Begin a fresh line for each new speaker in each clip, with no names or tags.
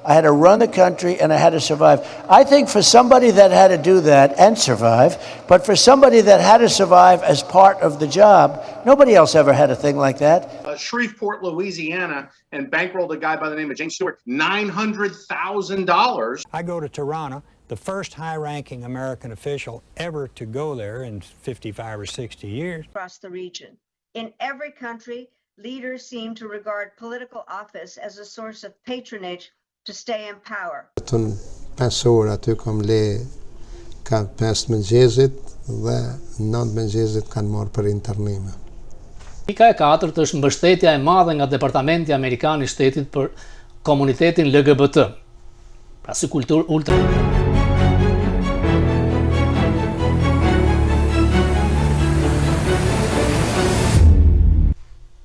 I had to run the country, and I had to survive. I think for somebody that had to do that and survive, but for somebody that had to survive as part of the job, nobody else ever had a thing like that.
Shreveport, Louisiana, and bankrolled a guy by the name of James Stewart, $900,000.
I go to Tirana, the first high-ranking American official ever to go there in 55 or 60 years.
Across the region. In every country, leaders seem to regard political office as a source of patronage to stay in power.
Unë pensor aty kom le ka 5 mëngjesit dhe 9 mëngjesit kanë marrë për internime.
Pika e 4 është mbështetja e madhe nga Departamenti Amerikan i Shtetit për komunitetin LGBT. Pra si kulturë ultra.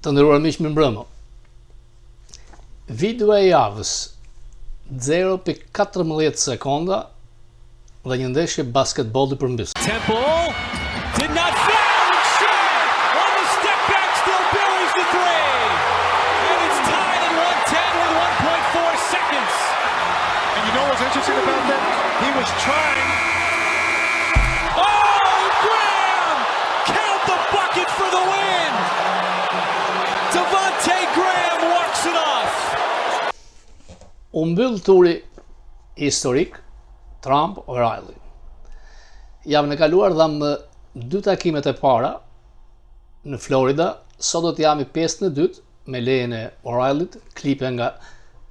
Të nderuar miq, mirëmbrëma. Video e javës 0.14 sekonda dhe një ndeshje basketbolli përmbys.
Temple did not foul and shot on the step back, still buries the three, and it's tied at 110 with 1.4 seconds.
And you know what's interesting about that? He was trying.
Oh, Graham! Count the bucket for the win. Devontae Graham walks it off.
U mbyll turi historik Trump-O'Reilly. Javën e kaluar dham 2 takimet e para në Florida, sot do të jam i 5 në 2 me lejen e O'Reillyt, klipe nga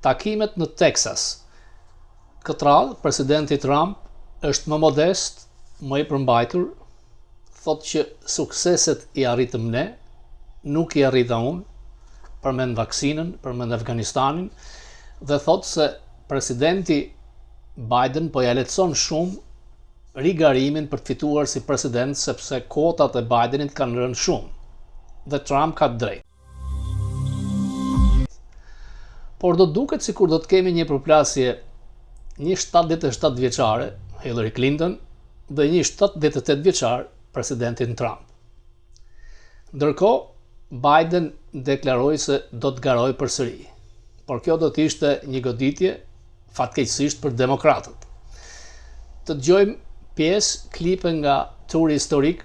takimet në Texas. Këtë radhë, presidenti Trump është më modest, më i përmbajtur, thotë që sukseset i arritëm ne, nuk i arrita unë, përmend vaksinën, përmend Afganistanin, dhe thotë se presidenti Biden po ja lehtëson shumë rigarimin për të fituar si president sepse kotat e Bidenit kanë rënë shumë dhe Trump ka drejt. Por do duket sikur do të kemi një përplasje një 77 vjeçare Hillary Clinton dhe një 78 vjeçar presidentin Trump. Ndërkohë, Biden deklaroi se do të garojë përsëri. Por kjo do të ishte një goditje fatkeqësisht për demokratët. Të dëgjojmë pjesë klipe nga turi historik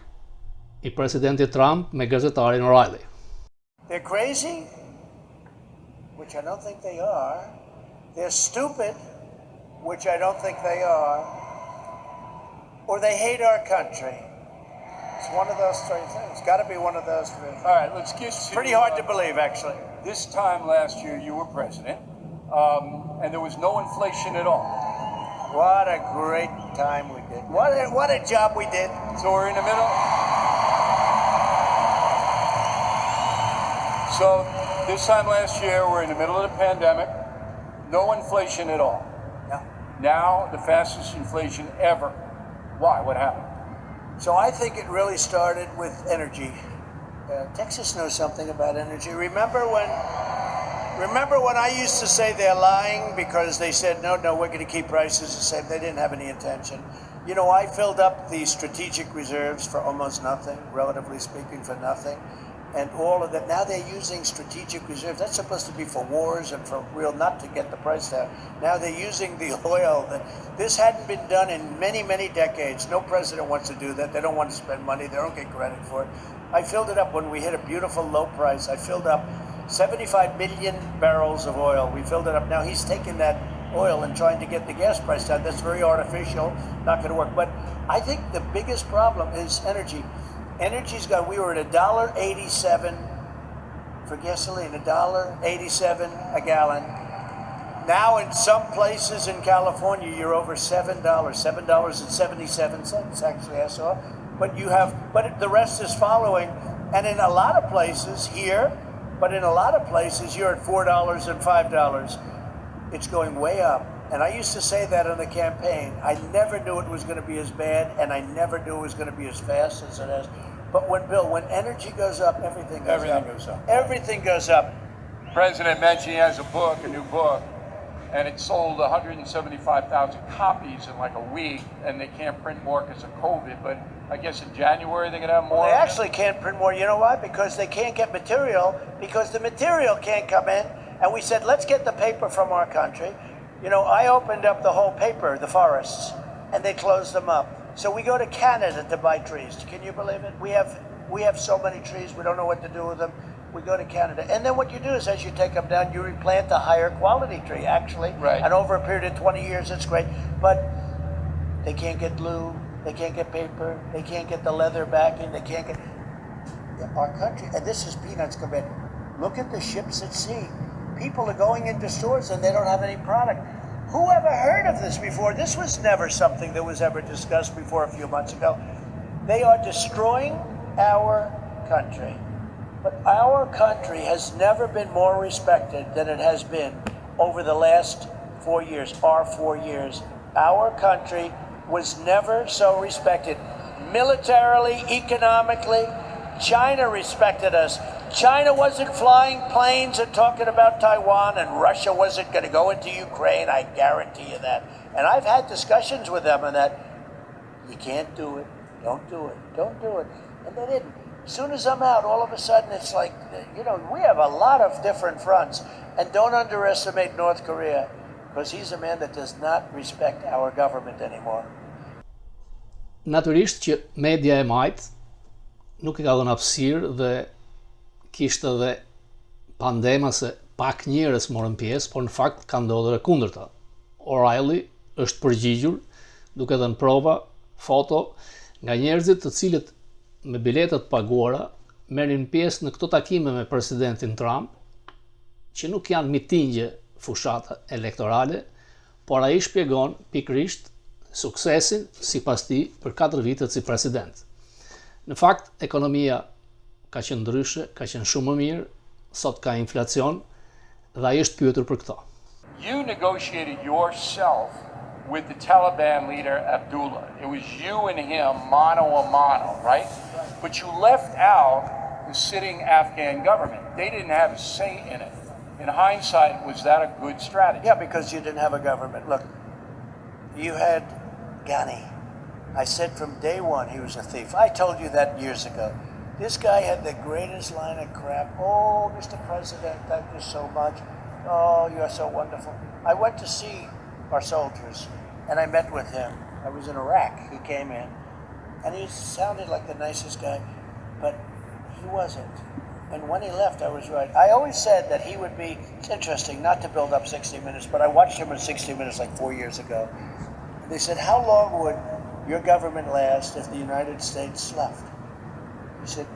i presidentit Trump me gazetarin O'Reilly.
They're crazy, which I don't think they are. They're stupid, which I don't think they are. Or they hate our country. It's one of those three things. It's got to be one of those three.
All right, let's get to...
Pretty hard to believe, actually.
This time last year, you were president, and there was no inflation at all.
What a great time we did. What a job we did.
So we're in the middle. So this time last year, we're in the middle of the pandemic. No inflation at all.
No.
Now, the fastest inflation ever. Why? What happened?
So I think it really started with energy. Texas knows something about energy. Remember when I used to say they're lying because they said, no, we're going to keep prices the same. They didn't have any intention. You know, I filled up the strategic reserves for almost nothing, relatively speaking, for nothing. And all of that, now they're using strategic reserves. That's supposed to be for wars and for real, not to get the price down. Now they're using the oil. This hadn't been done in many, many decades. No president wants to do that. They don't want to spend money. They don't get credit for it. I filled it up when we hit a beautiful low price. I filled up 75 million barrels of oil. We filled it up. Now he's taking that oil and trying to get the gas price down. That's very artificial, not going to work. But I think the biggest problem is energy. Energy's gone. We were at $1.87 for gasoline, $1.87 a gallon. Now in some places in California, you're over $7, $7.77 actually I saw. But the rest is following. And in a lot of places here, but in a lot of places, you're at $4 and $5. It's going way up. And I used to say that in the campaign. I never knew it was going to be as bad, and I never knew it was going to be as fast as it is. But when energy goes up, everything goes up. Everything goes up.
The president mentioned he has a new book, and it sold 175,000 copies in like a week, and they can't print more because of COVID, but I guess in January they're going to have more?
They actually can't print more. You know why? Because they can't get material, because the material can't come in. And we said, let's get the paper from our country. You know, I opened up the whole paper, the forests, and they closed them up. So we go to Canada to buy trees. Can you believe it? We have so many trees, we don't know what to do with them. We go to Canada. And then what you do is as you take them down, you replant a higher quality tree, actually.
Right.
And over a period of 20 years, it's great. But they can't get glue, they can't get paper, they can't get the leather backing, they can't get... Our country, and this is peanuts compared. Look at the ships at sea. People are going into stores and they don't have any product. Who ever heard of this before? This was never something that was ever discussed before a few months ago. They are destroying our country. But our country has never been more respected than it has been over the last 4 years, our 4 years. Our country was never so respected. Militarily, economically, China respected us. China wasn't flying planes and talking about Taiwan, and Russia wasn't going to go into Ukraine, I guarantee you that. And I've had discussions with them on that. You can't do it, don't do it, don't do it. And they didn't. As soon as I'm out, all of a sudden it's like, you know, we have a lot of different fronts. And don't underestimate North Korea, because he's a man that does not respect our government anymore.
Natyrisht që media e majt nuk i ka dhënë hapësirë dhe kishte edhe pandema se pak njerëz morën pjesë, por në fakt ka ndodhur e kundërta. O'Reilly është përgjigjur duke dhënë prova, foto nga njerëzit të cilët me biletat paguara merrin pjesë në këto takime me presidentin Trump, që nuk janë mitingje fushata elektorale, por ai shpjegon pikërisht suksesin sipas tij për 4 vitet si president. Në fakt, ekonomia ka qenë ndryshe, ka qenë shumë më mirë, sot ka inflacion dhe ai është pyetur për këto.
You negotiated yourself with the Taliban leader Abdullah. It was you and him, mano a mano, right? But you left out the sitting Afghan government. They didn't have a say in it. In hindsight, was that a good strategy?
Yeah, because you didn't have a government. Look, you had Ghani. I said from day one he was a thief. I told you that years ago. This guy had the greatest line of crap. Oh, Mr. President, thank you so much. Oh, you're so wonderful. I went to see our soldiers, and I met with him. I was in Iraq. He came in, and he sounded like the nicest guy, but he wasn't. And when he left, I was right. I always said that he would be, it's interesting, not to build up 60 Minutes, but I watched him on 60 Minutes like 4 years ago. They said, how long would your government last if the United States left? He said,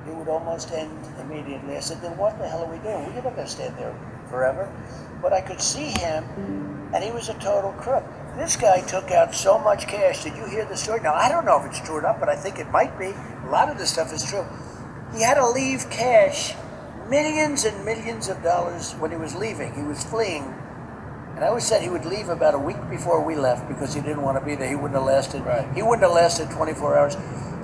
it would almost end immediately. I said, then what the hell are we doing? We're not going to stand there forever. But I could see him, and he was a total crook. This guy took out so much cash. Did you hear the story? Now, I don't know if it's true or not, but I think it might be. A lot of this stuff is true. He had to leave cash, millions and millions of dollars when he was leaving. He was fleeing. And I always said he would leave about a week before we left because he didn't want to be there. He wouldn't have lasted.
Right.
He wouldn't have lasted 24 hours.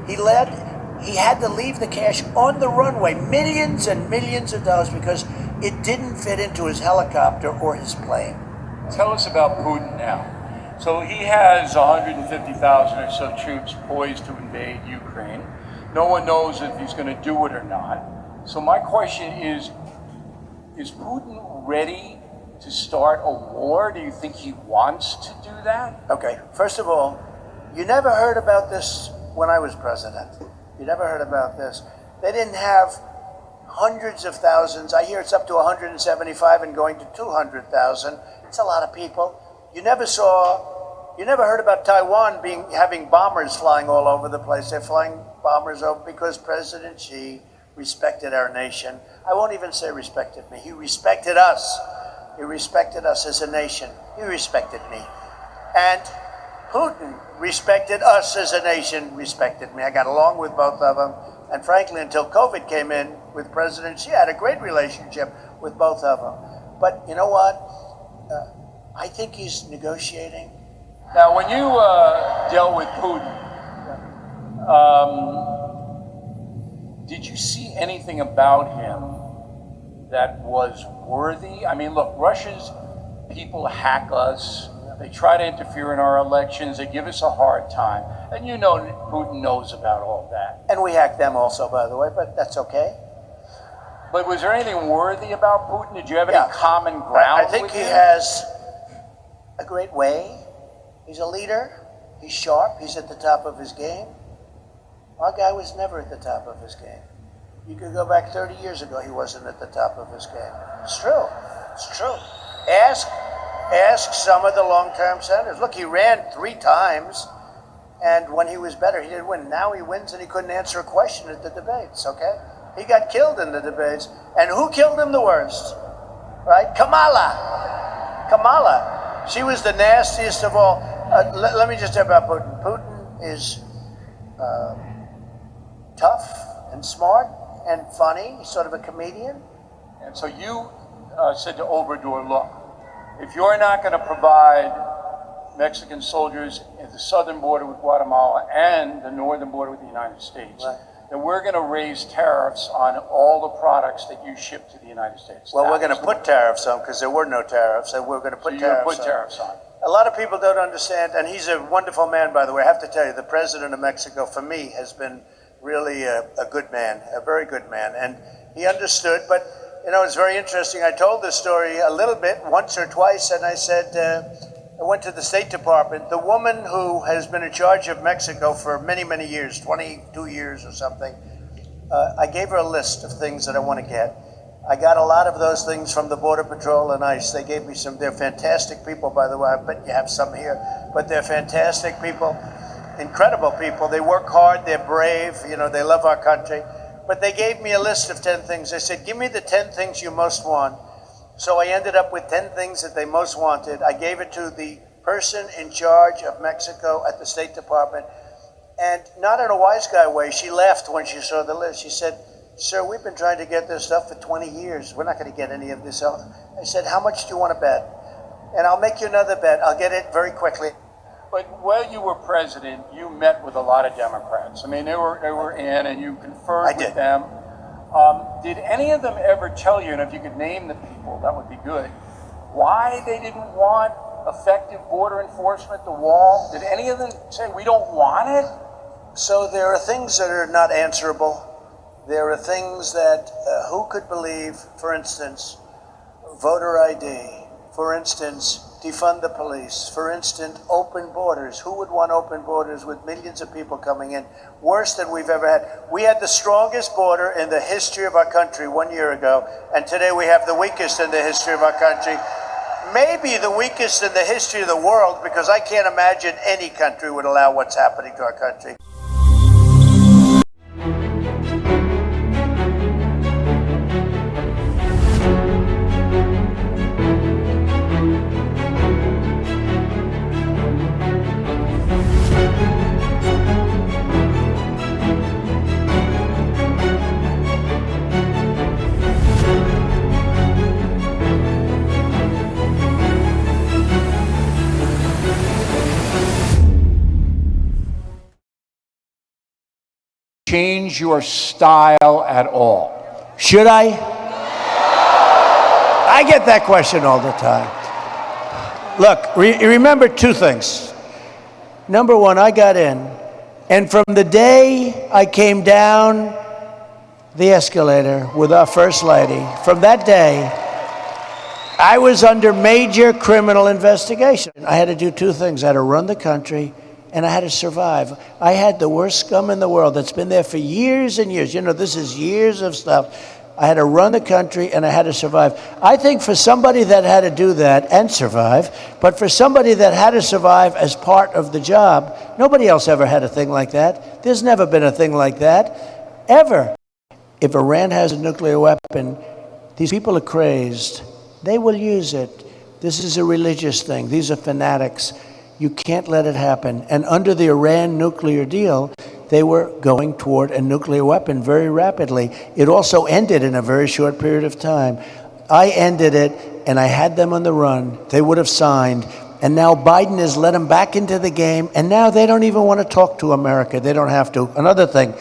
He had to leave the cash on the runway, millions and millions of dollars, because it didn't fit into his helicopter or his plane.
Tell us about Putin now. So he has 150,000 or so troops poised to invade Ukraine. No one knows if he's going to do it or not. So my question is Putin ready to start a war? Do you think he wants to do that?
Okay, first of all, you never heard about this when I was president. You never heard about this. They didn't have hundreds of thousands. I hear it's up to 175 and going to 200,000. It's a lot of people. You never heard about Taiwan having bombers flying all over the place. They're flying bombers over because President Xi respected our nation. I won't even say respected me. He respected us. He respected us as a nation. He respected me. And Putin respected us as a nation, respected me. I got along with both of them. And frankly, until COVID came in with President Xi, I had a great relationship with both of them. But you know what? I think he's negotiating.
Now, when you dealt with Putin, did you see anything about him that was worthy? I mean, look, Russia's people hack us. They try to interfere in our elections. They give us a hard time. And you know Putin knows about all that.
And we hack them also, by the way, but that's okay.
But was there anything worthy about Putin? Did you have any common ground
I think
with
he
him?
has a great way. He's a leader. He's sharp. He's at the top of his game. Our guy was never at the top of his game. You could go back 30 years ago, he wasn't at the top of his game. It's true. It's true. Ask some of the long-term senators. Look, he ran 3 times, and when he was better, he didn't win. Now he wins, and he couldn't answer a question at the debates, okay? He got killed in the debates. And who killed him the worst? Right? Kamala. She was the nastiest of all. Let me just say about Putin. Putin is tough and smart and funny. He's sort of a comedian.
And so you said to Obrador, look, if you're not going to provide Mexican soldiers at the southern border with Guatemala and the northern border with the United States,
Right.
then we're going to raise tariffs on all the products that you ship to the United States.
Well,
That
we're going
was
to
the-
put tariffs on because there were no tariffs, and we're going to
So
put
you're going to
tariffs
put
on.
tariffs on.
A lot of people don't understand, and he's a wonderful man, by the way. I have to tell you, the president of Mexico, for me, has been really a good man, a very good man. And he understood, but, you know, it's very interesting. I told this story a little bit, once or twice, and I said, I went to the State Department. The woman who has been in charge of Mexico for many, many years, 22 years or something, I gave her a list of things that I want to get. I got a lot of those things from the Border Patrol and ICE. They gave me some. They're fantastic people, by the way. I bet you have some here. But they're fantastic people, incredible people. They work hard. They're brave. You know, they love our country. But they gave me a list of 10 things. They said, give me the 10 things you most want. So I ended up with 10 things that they most wanted. I gave it to the person in charge of Mexico at the State Department. And not in a wise guy way, she laughed when she saw the list. She said, sir, we've been trying to get this stuff for 20 years. We're not going to get any of this else. I said, how much do you want to bet? And I'll make you another bet. I'll get it very quickly.
But while you were president, you met with a lot of Democrats. I mean, they were in, and you conferred
I did.
with them. Did any of them ever tell you, and if you could name the people, that would be good, why they didn't want effective border enforcement, the wall? Did any of them say, we don't want it?
So there are things that are not answerable. There are things that who could believe, for instance, voter ID, for instance, defund the police, for instance, open borders. Who would want open borders with millions of people coming in? Worse than we've ever had. We had the strongest border in the history of our country 1 year ago, and today we have the weakest in the history of our country. Maybe the weakest in the history of the world, because I can't imagine any country would allow what's happening to our country.
Change your style at all?
Should I? I get that question all the time. Look, remember 2 things. Number 1, I got in, and from the day I came down the escalator with our First Lady, from that day, I was under major criminal investigation. I had to do 2 things. I had to run the country, and I had to survive. I had the worst scum in the world that's been there for years and years. You know, this is years of stuff. I had to run the country, and I had to survive. I think for somebody that had to do that and survive, but for somebody that had to survive as part of the job, nobody else ever had a thing like that. There's never been a thing like that, ever. If Iran has a nuclear weapon, these people are crazed. They will use it. This is a religious thing. These are fanatics. You can't let it happen. And under the Iran nuclear deal, they were going toward a nuclear weapon very rapidly. It also ended in a very short period of time. I ended it, and I had them on the run. They would have signed. And now Biden has let them back into the game, and now they don't even want to talk to America. They don't have to. Another thing,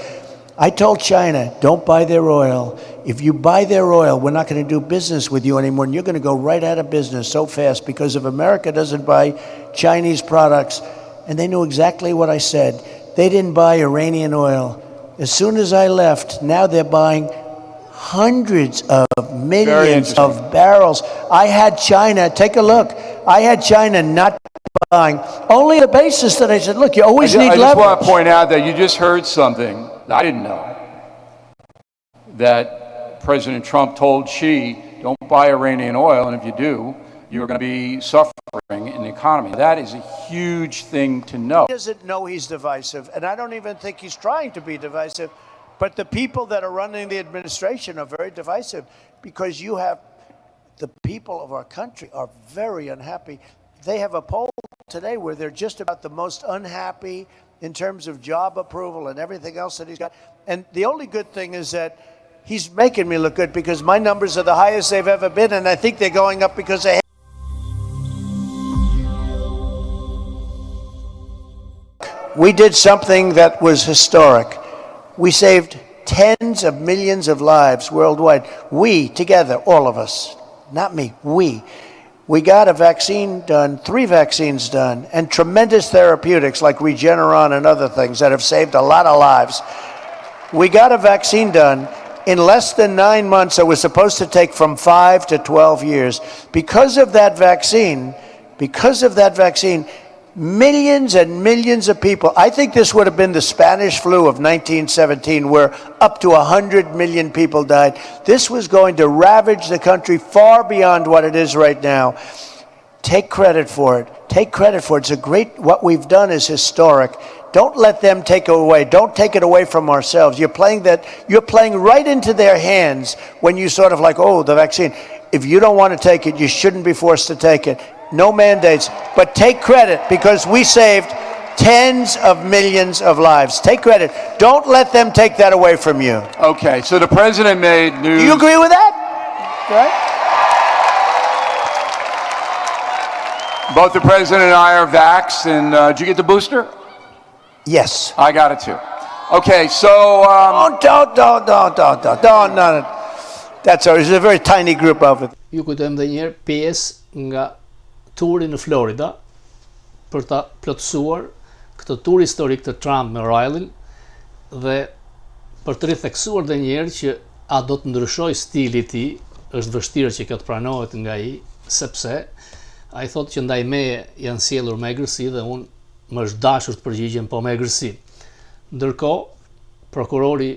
I told China, don't buy their oil. If you buy their oil, we're not going to do business with you anymore, and you're going to go right out of business so fast because if America doesn't buy Chinese products, and they knew exactly what I said. They didn't buy Iranian oil. As soon as I left, now they're buying hundreds of millions of barrels. I had China, take a look. I had China not buying, only on the basis that I said, look, you always need
I just
leverage.
want to point out that you just heard something I didn't know, that President Trump told Xi, don't buy Iranian oil, and if you do, you're going to be suffering in the economy. That is a huge thing to know.
He doesn't know he's divisive, and I don't even think he's trying to be divisive, but the people that are running the administration are very divisive, because you have the people of our country are very unhappy. They have a poll today where they're just about the most unhappy in terms of job approval and everything else that he's got. And the only good thing is that he's making me look good, because my numbers are the highest they've ever been, and I think they're going up because they We did something that was historic. We saved tens of millions of lives worldwide. We, together, all of us, not me, we got a vaccine done, 3 vaccines done, and tremendous therapeutics like Regeneron and other things that have saved a lot of lives. We got a vaccine done in less than 9 months that was supposed to take from 5 to 12 years. Because of that vaccine, millions and millions of people, I think this would have been the Spanish flu of 1917, where up to 100 million people died. This was going to ravage the country far beyond what it is right now. Take credit for it. Take credit for it. It's a great, what we've done is historic. Don't let them take it away. Don't take it away from ourselves. You're playing right into their hands when you sort of like, oh, the vaccine. If you don't want to take it, you shouldn't be forced to take it. No mandates, but take credit, because we saved tens of millions of lives. Take credit. Don't let them take that away from you.
Okay, so the president made news.
Do you agree with that? Right?
Both the president and I are vaxxed, and did you get the booster?
Yes.
I got it too. Okay, so
Don't. That's all. It's a very tiny group of it.
Ju kujtojmë edhe një herë pjesë nga turi në Florida për ta plotësuar këtë tur historik të Trump me Riley, dhe për të ritheksuar edhe një herë që a do të ndryshoj stili i tij. Është vështirë që kjo të pranohet nga ai, sepse ai thotë që ndaj meje janë sjellur me egërsi dhe unë më është dashur të përgjigjem po me egërsi. Ndërkohë, prokurori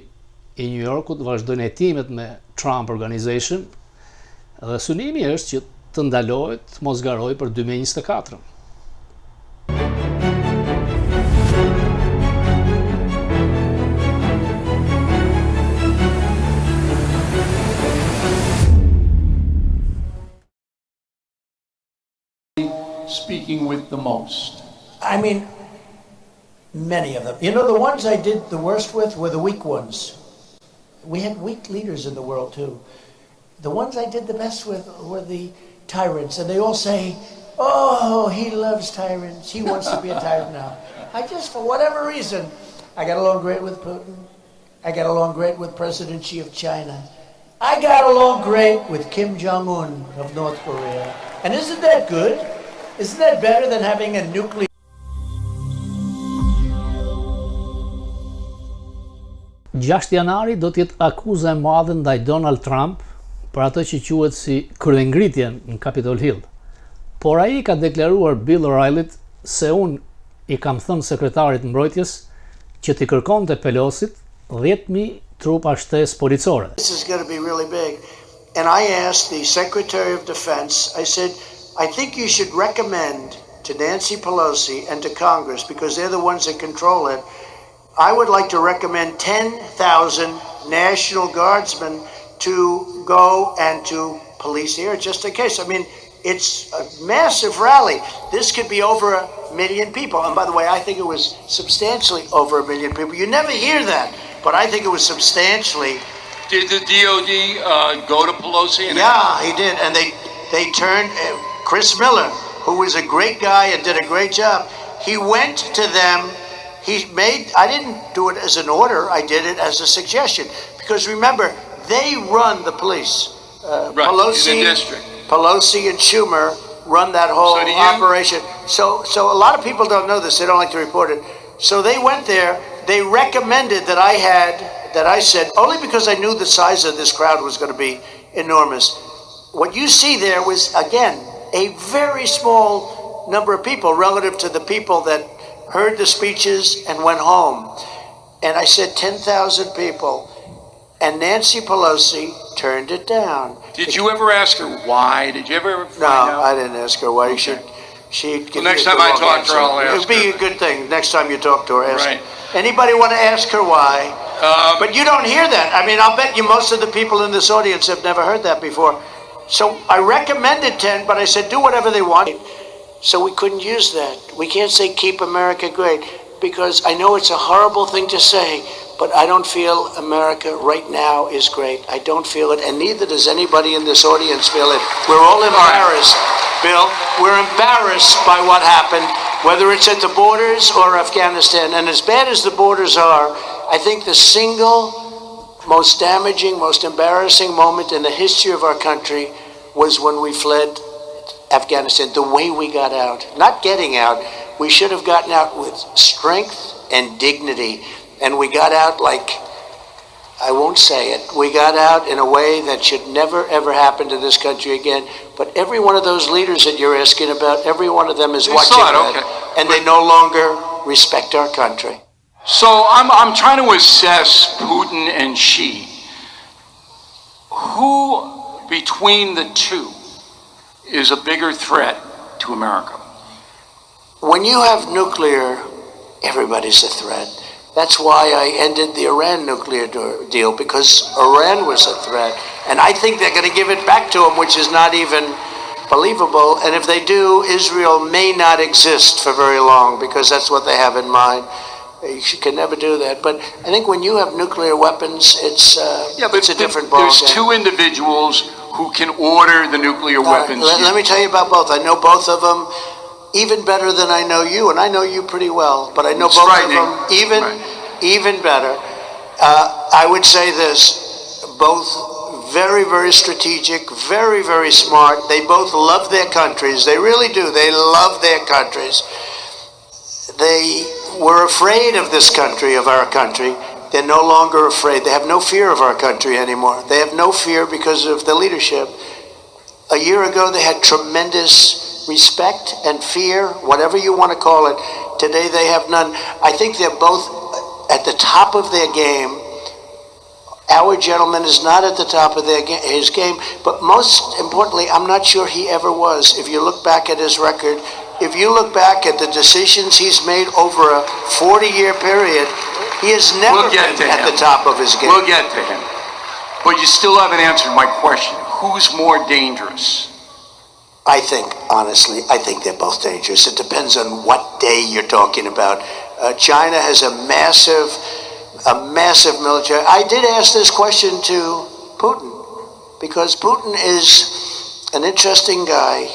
i New Yorkut vazhdojnë hetimet me Trump Organization, dhe synimi është që të ndalohet mos garoj për 2024.
speaking with the most.
I mean, many of them. You know, the ones I did the worst with were the weak ones. We had weak leaders in the world, too. The ones I did the best with were the tyrants, and they all say, oh, he loves tyrants. He wants to be a tyrant now. I just, for whatever reason, I got along great with Putin. I got along great with President Xi of China. I got along great with Kim Jong-un of North Korea. And isn't that good? Isn't that better than having a nuclear...
6 janari do të jetë akuza e madhe ndaj Donald Trump për atë që quhet si kryengritjen në Capitol Hill. Por ai ka deklaruar Bill O'Reillyt se unë i kam thënë sekretarit mbrojtjes që t'i kërkonte Pelosit 10.000 trupa shtesë policore.
This is going to be really big. And I asked the Secretary of Defense, I said, I think you should recommend to Nancy Pelosi and to Congress, because they're the ones that control it, I would like to recommend 10,000 National Guardsmen to go and to police here, just in case. I mean, it's a massive rally. This could be over 1 million people. And by the way, I think it was substantially over 1 million people. You never hear that, but I think it was substantially.
Did the DOD go to Pelosi?
Yeah, he did. And they turned Chris Miller, who was a great guy and did a great job. He went to them. I didn't do it as an order, I did it as a suggestion. Because remember, they run the police.
Right, in the district.
Pelosi and Schumer run that whole operation. So a lot of people don't know this, they don't like to report it. So they went there, they recommended that I said, only because I knew the size of this crowd was going to be enormous. What you see there was, again, a very small number of people relative to the people that heard the speeches and went home. And I said 10,000 people. And Nancy Pelosi turned it down.
Did you ever ask her why? Did you ever find
No,
out?
I didn't ask her why.
Okay.
She'd give
Well, next
me
time
the
I
wrong
talk to her, I'll
answer.
ask
It'd be
her.
a good thing. Next time you talk to her, ask
Right.
her. Anybody want to ask her why? But you don't hear that. I mean, I'll bet you most of the people in this audience have never heard that before. So I recommended 10, but I said do whatever they want. So we couldn't use that. We can't say keep America great, because I know it's a horrible thing to say, but I don't feel America right now is great. I don't feel it, and neither does anybody in this audience feel it. We're all embarrassed, Bill. We're embarrassed by what happened, whether it's at the borders or Afghanistan. And as bad as the borders are, I think the single most damaging, most embarrassing moment in the history of our country was when we fled Afghanistan, the way we got out. Not getting out. We should have gotten out with strength and dignity. And we got out like, I won't say it, we got out in a way that should never ever happen to this country again. But every one of those leaders that you're asking about, every one of them is watching that.
Okay.
And they no longer respect our country.
So I'm trying to assess Putin and Xi. Who between the two is a bigger threat to America?
When you have nuclear, everybody's a threat. That's why I ended the Iran nuclear deal, because Iran was a threat. And I think they're going to give it back to them, which is not even believable. And if they do, Israel may not exist for very long, because that's what they have in mind. You can never do that. But I think when you have nuclear weapons, it's a different ballgame.
There's two individuals who can order the nuclear weapons.
Let me tell you about both. I know both of them even better than I know you, and I know you pretty well, but I know
It's
both
frightening.
of them even better. I would say this, both very, very strategic, very, very smart. They both love their countries. They really do. They love their countries. They were afraid of this country, of our country. They're no longer afraid. They have no fear of our country anymore. They have no fear because of the leadership. A year ago, they had tremendous respect and fear, whatever you want to call it. Today, they have none. I think they're both at the top of their game. Our gentleman is not at the top of his game, but most importantly, I'm not sure he ever was. If you look back at his record, if you look back at the decisions he's made over a 40-year period, he has never been at the top of his game.
We'll get to him. But you still haven't answered my question. Who's more dangerous?
I think, honestly, I think they're both dangerous. It depends on what day you're talking about. China has a massive military. I did ask this question to Putin, because Putin is an interesting guy,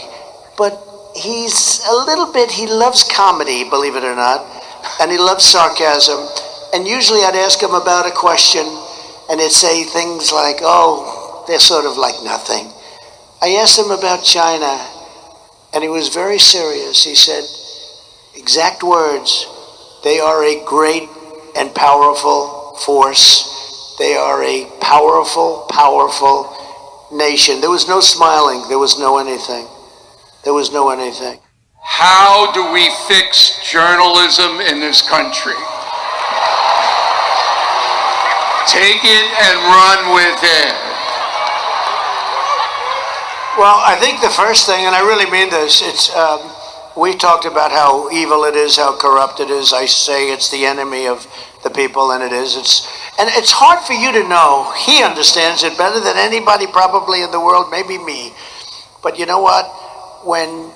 but he's a little bit, he loves comedy, believe it or not, and he loves sarcasm. And usually I'd ask him about a question, and he'd say things like, oh, they're sort of like nothing. I asked him about China, and he was very serious. He said, exact words, they are a great and powerful force. They are a powerful, powerful nation. There was no smiling. There was no anything. There was no anything.
How do we fix journalism in this country? Take it and run with it.
Well, I think the first thing, and I really mean this, it's we talked about how evil it is, how corrupt it is. I say it's the enemy of the people, and it is. And it's hard for you to know. He understands it better than anybody probably in the world, maybe me. But you know what? When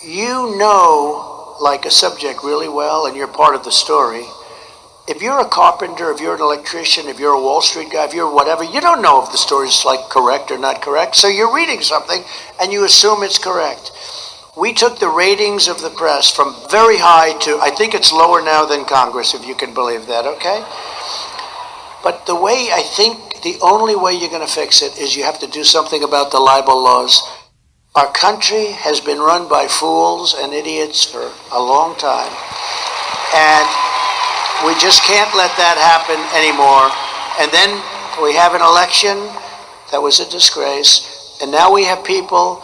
you know, like, a subject really well, and you're part of the story, if you're a carpenter, if you're an electrician, if you're a Wall Street guy, if you're whatever, you don't know if the story's like correct or not correct. So you're reading something and you assume it's correct. We took the ratings of the press from very high to, I think it's lower now than Congress, if you can believe that, okay? But the way, I think the only way you're going to fix it is you have to do something about the libel laws. Our country has been run by fools and idiots for a long time. And we just can't let that happen anymore. And then we have an election that was a disgrace. And now we have people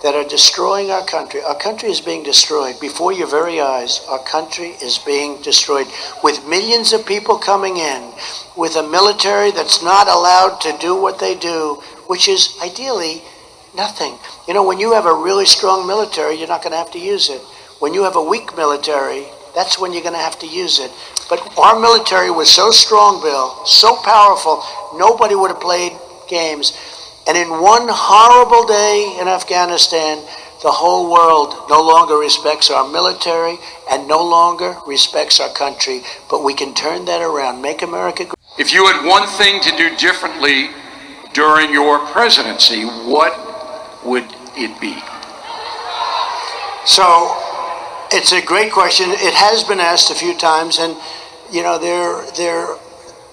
that are destroying our country. Our country is being destroyed before your very eyes. Our country is being destroyed with millions of people coming in, with a military that's not allowed to do what they do, which is ideally nothing. You know, when you have a really strong military, you're not going to have to use it. When you have a weak military, that's when you're going to have to use it. But our military was so strong, Bill, so powerful, nobody would have played games. And in one horrible day in Afghanistan, the whole world no longer respects our military and no longer respects our country. But we can turn that around, make America great.
If you had one thing to do differently during your presidency, what would it be?
So, it's a great question. It has been asked a few times, and you know, there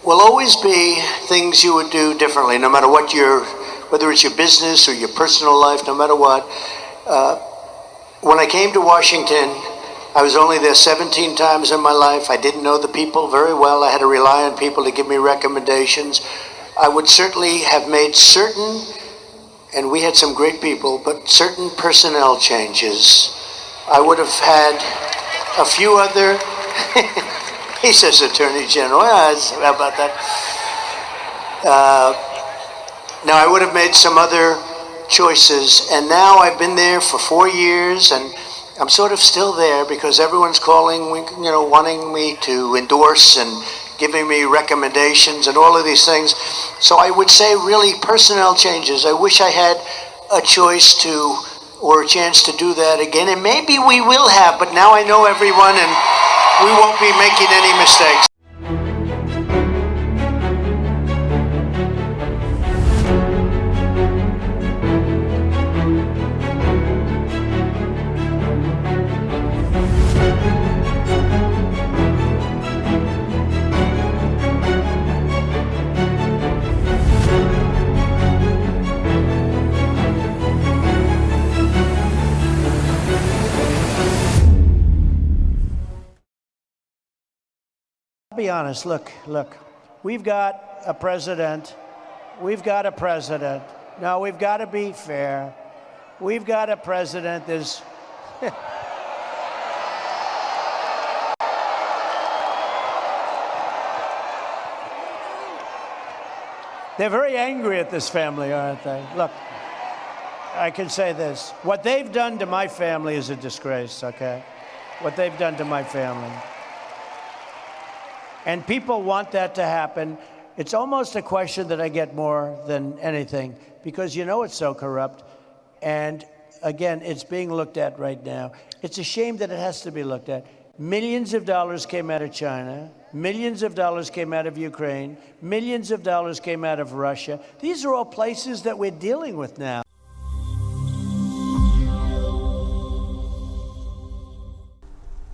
will always be things you would do differently, no matter what whether it's your business or your personal life, no matter what. When I came to Washington, I was only there 17 times in my life. I didn't know the people very well. I had to rely on people to give me recommendations. I would certainly have made certain, and we had some great people, but certain personnel changes. I would have had a few other, he says Attorney General, how about that? Now, I would have made some other choices, and now I've been there for 4 years, and I'm sort of still there because everyone's calling, you know, wanting me to endorse and giving me recommendations and all of these things. So I would say really personnel changes. I wish I had a choice to, or a chance to do that again, and maybe we will have, but now I know everyone and we won't be making any mistakes. Be honest, look, we've got a president. No, we've got to be fair. We've got a president. They're very angry at this family, aren't they? Look, I can say this. What they've done to my family is a disgrace, okay? What they've done to my family. And people want that to happen. It's almost a question that I get more than anything because you know it's so corrupt. And again, it's being looked at right now. It's a shame that it has to be looked at. Millions of dollars came out of China. Millions of dollars came out of Ukraine. Millions of dollars came out of Russia. These are all places that we're dealing with now.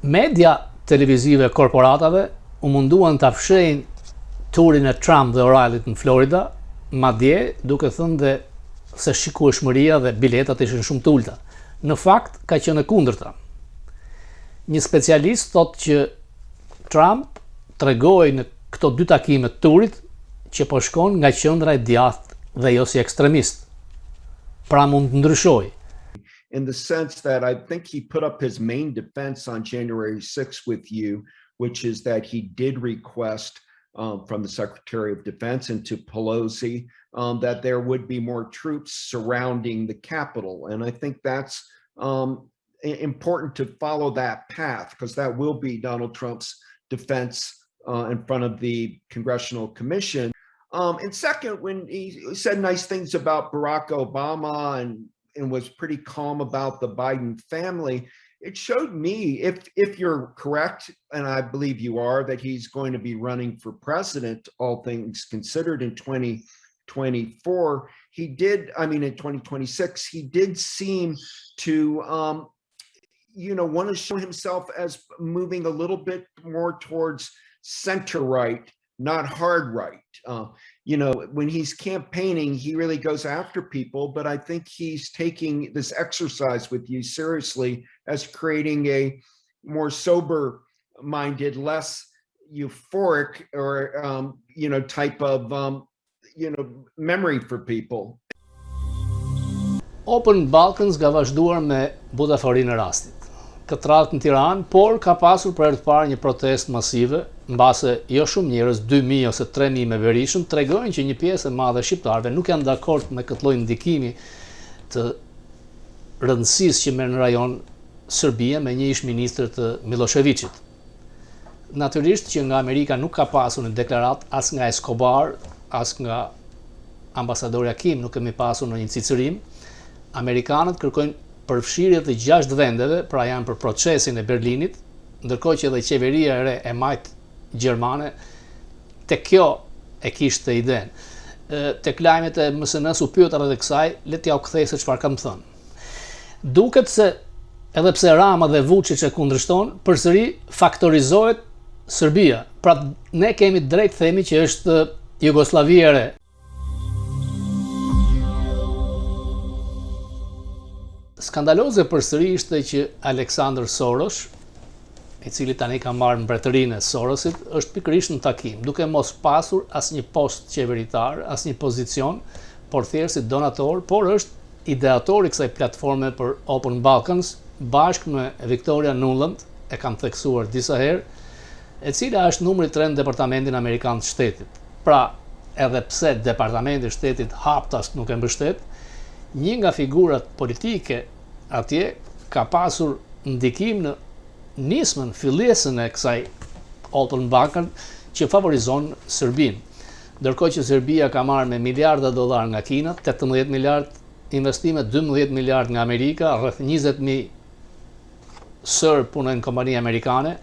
Media televizive korporatave u munduan të fshejnë turin e Trump dhe O'Reillyt në Florida, madje duke thënë dhe se shikueshmëria dhe biletat ishin shumë të ulta. Në fakt, ka qenë e kundërta. Një specialist thotë që Trump tregoi në këto dy takime të turit që po shkon nga qendra e djathtë dhe jo si ekstremist. Pra mund të ndryshojë.
In the sense that I think he put up his main defense on January 6th with you, which is that he did request from the Secretary of Defense and to Pelosi that there would be more troops surrounding the Capitol. And I think that's important to follow that path because that will be Donald Trump's defense in front of the Congressional Commission. And second, when he said nice things about Barack Obama and was pretty calm about the Biden family, it showed me, if you're correct, and I believe you are, that he's going to be running for president, all things considered, in 2024, he did, I mean, in 2026, he did seem to, want to show himself as moving a little bit more towards center right, not hard right. When he's campaigning, he really goes after people, but I think he's taking this exercise with you seriously as creating a more sober-minded, less euphoric or, type of, memory for people.
Open Balkans ka vazhduar me butaforinë e rastit. Këtë radhë në Tiranë, por ka pasur për herë të parë një protestë masive, mbase jo shumë njerëz, 2000 ose 3000 me verishëm, tregojnë që një pjesë e madhe e shqiptarëve nuk janë dakord me këtë lloj ndikimi të rëndësisë që merr në rajon Serbia me një ish-ministër të Miloševićit. Natyrisht që nga Amerika nuk ka pasur një deklarat as nga Escobar, as nga ambasadori Hakim, nuk kemi pasur në një cicërim. Amerikanët kërkojnë përfshirje të 6 vendeve, pra janë për procesin e Berlinit, ndërkohë që edhe qeveria e re e majt gjermane tek kjo e kishte idenë. Tek lajmet e MSN-s u pyeta rreth kësaj, le t'ja u kthej se çfarë kam thënë. Duket se edhe pse Rama dhe Vučić e kundërshton, përsëri faktorizohet Serbia. Pra ne kemi drejt themi që është Jugosllavia e re. Skandaloze përsëri ishte që Aleksandr Soros, i cili tani ka marrë mbretërinë e Sorosit, është pikërisht në takim, duke mos pasur asnjë post qeveritar, asnjë pozicion, por thjesht si donator, por është ideatori kësaj platforme për Open Balkans, bashkë me Victoria Nuland, e kam theksuar disa herë, e cila është numri 3 në Departamentin Amerikan të Shtetit. Pra, edhe pse Departamenti i Shtetit haptas nuk e mbështet, një nga figurat politike atje ka pasur ndikim në nismën, fillesën e kësaj Open Balkan që favorizon Serbinë. Ndërkohë që Serbia ka marrë me miliarda dollar nga Kina, 18 miliard investime, 12 miliard nga Amerika, rreth 20.000 sërb punojnë në kompani amerikane,